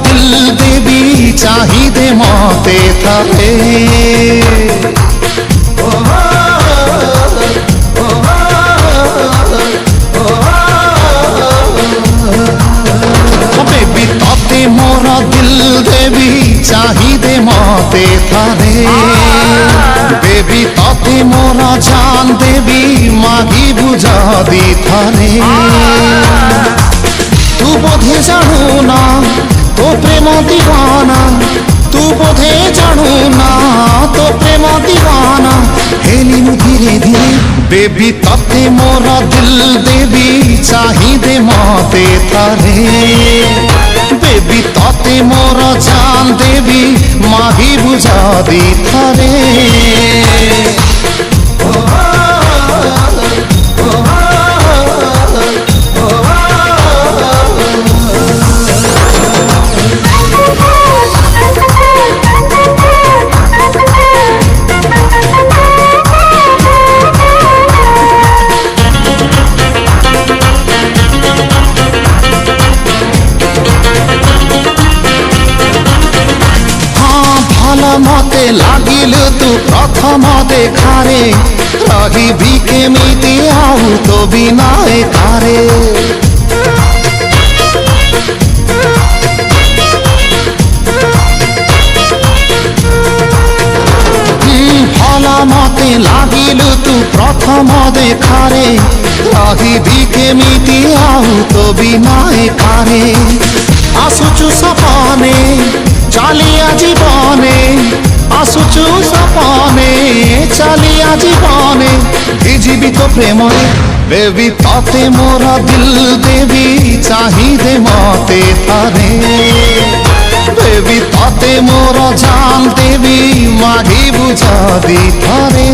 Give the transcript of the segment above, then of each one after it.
दिल देवी चाहिदे मते थारे बेबी तते मोर दिल देवी चाहिदे मते थारे बेबी तते मोर जान देवी मागी बुझा दी थारे तू बोधे जानू ना तो प्रेम दीवाना तू बोधे जानू ना तो प्रेम दीवाना हेलिनु धीरे धीरे बेबी तते मोर दिल देवी चाहिदे मते थारे बेबी तते मोर जान देवी माही बुझा दी थारे मते लागिल तू प्रथम देखारे रही भी केमिति आउ तो बिना एकारे भल मते लागिल तू प्रथम देखारे रही भी केमिति आउ तो बिना एकारे आसुचु सपने चालिया जीवने आसुचु सपने चालिया जीवने जीवित प्रेम बेबी तते मोर दिल देवी चाहिदे मते थारे बेबी तते मोर जान देवी मागी बुझा दी थारे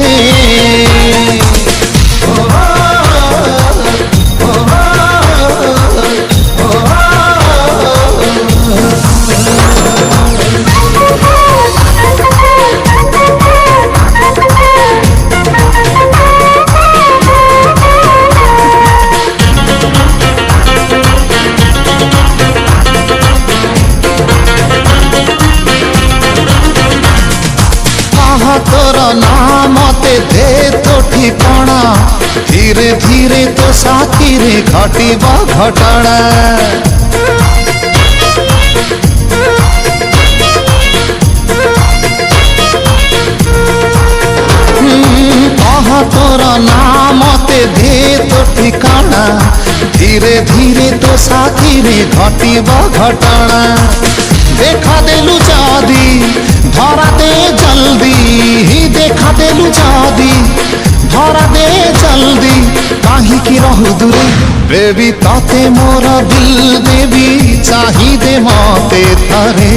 तोर नाम ते दे तो ठिकाना धीरे धीरे तो साथी रे घटिबा घटना तोर नाम ते दे तो ठिकाना धीरे धीरे तो साथी रे घटिबा घटना देखा देलु जादी धरा दे जल्दी देखा देलु जादी धरा दे जल्दी काहे की रहु दूरे बेबी तते मोर दिल देवी चाहिदे मते थारे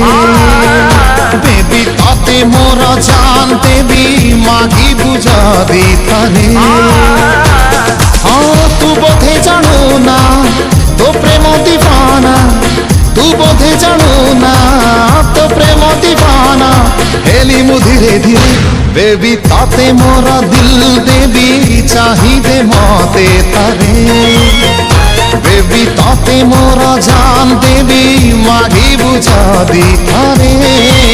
बेबी तते मोर जान देवी मागी बुझा दी थारे हाँ तू बोधे जानू ना तो प्रेम दीवाना तू बोधे जानू ना तो प्रेम दीवाना हेलिमु धीरे धीरे बेबी तते मोर दिल देवी चाहिदे मते थारे बेबी तते मोर जान देवी मागी बुझा दी थारे।